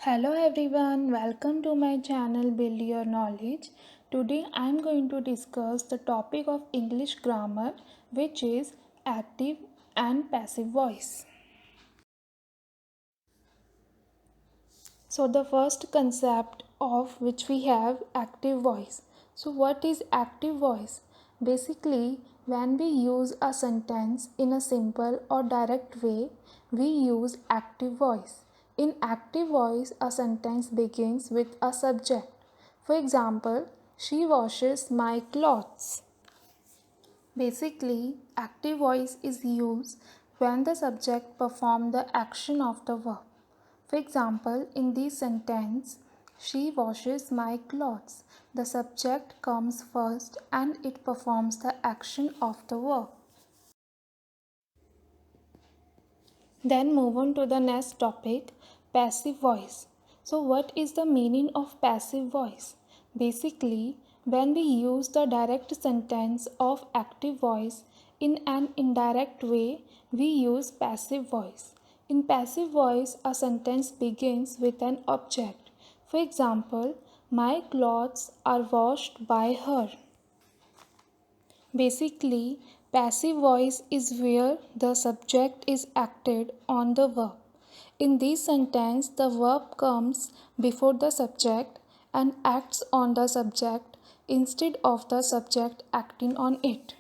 Hello everyone, welcome to my channel Build Your Knowledge. Today I am going to discuss the topic of English grammar, which is active and passive voice. So the first concept of which we have active voice. So what is active voice? Basically, when we use a sentence in a simple or direct way, we use active voice. In active voice, a sentence begins with a subject. For example, she washes my clothes. Basically, active voice is used when the subject performs the action of the verb. For example, in this sentence, she washes my clothes. The subject comes first and it performs the action of the verb. Then move on to the next topic, passive voice. So what is the meaning of passive voice? Basically, when we use the direct sentence of active voice in an indirect way, we use passive voice. In passive voice, a sentence begins with an object. For example, my clothes are washed by her. Basically, passive voice is where the subject is acted on the verb. In this sentence, the verb comes before the subject and acts on the subject instead of the subject acting on it.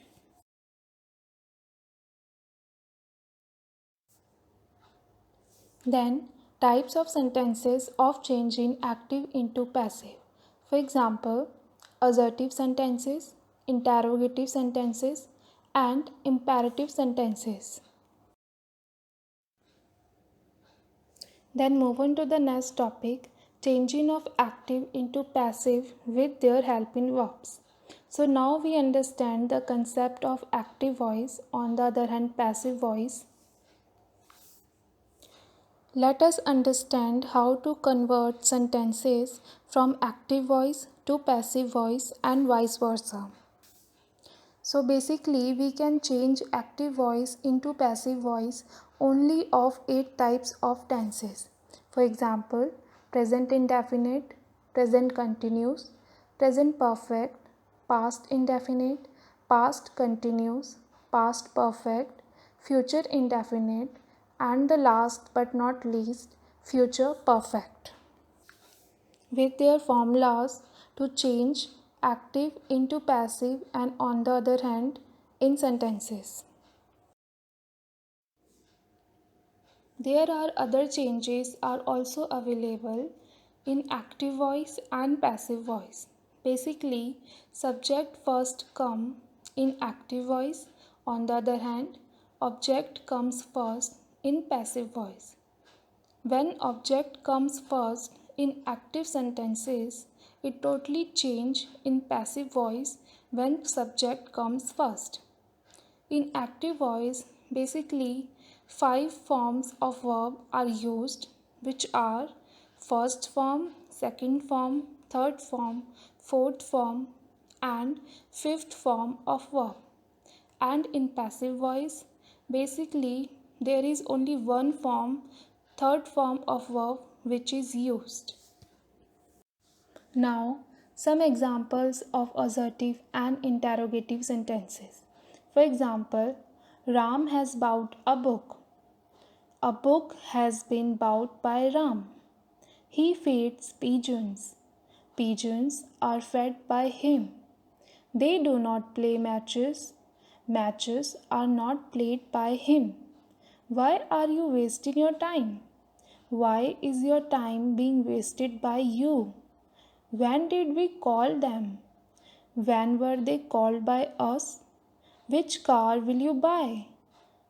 Then, types of sentences of changing active into passive. For example, assertive sentences, interrogative sentences, and imperative sentences. Then move on to the next topic, changing of active into passive with their helping verbs. So now we understand the concept of active voice, on the other hand passive voice. Let us understand how to convert sentences from active voice to passive voice and vice versa. So basically we can change active voice into passive voice only of 8 types of tenses. For example, present indefinite, present continuous, present perfect, past indefinite, past continuous, past perfect, future indefinite, and the last but not least, future perfect with their formulas to change active into passive and on the other hand in sentences. There are other changes are also available in active voice and passive voice. Basically, subject first come in active voice, on the other hand object comes first in passive voice. When object comes first in active sentences, it totally change in passive voice when subject comes first. In active voice, basically 5 forms of verb are used, which are first form, second form, third form, fourth form, and fifth form of verb. And in passive voice, basically there is only one form, third form of verb, which is used. Now, some examples of assertive and interrogative sentences. For example, Ram has bought a book. A book has been bought by Ram. He feeds pigeons. Pigeons are fed by him. They do not play matches. Matches are not played by him. Why are you wasting your time? Why is your time being wasted by you? When did we call them? When were they called by us? Which car will you buy?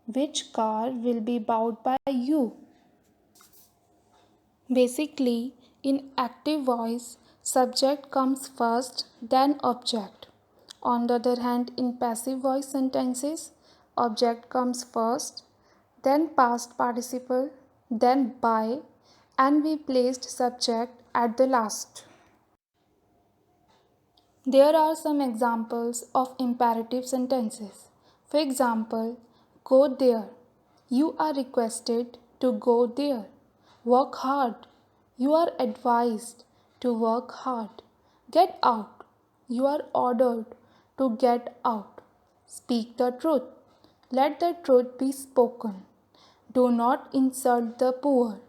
Which car will be bought by you? Basically, in active voice, subject comes first, then object. On the other hand, in passive voice sentences, object comes first, then past participle, then by, and we placed subject at the last. There are some examples of imperative sentences. For example, go there. You are requested to go there. Work hard. You are advised to work hard. Get out. You are ordered to get out. Speak the truth. Let the truth be spoken. Do not insult the poor.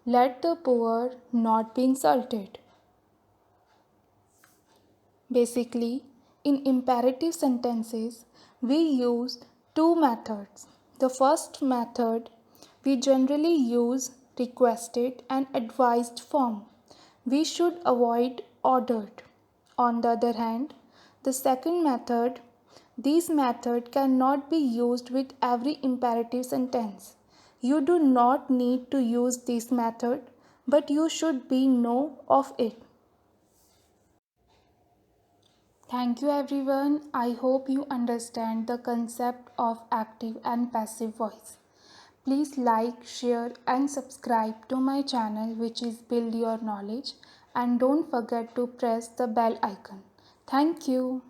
Let the poor not be insulted. Basically, in imperative sentences, we use two methods. The first method, we generally use requested and advised form. We should avoid ordered. On the other hand, the second method, this method cannot be used with every imperative sentence. You do not need to use this method, but you should be know of it. Thank you everyone. I hope you understand the concept of active and passive voice. Please like, share and subscribe to my channel which is Build Your Knowledge, and don't forget to press the bell icon. Thank you.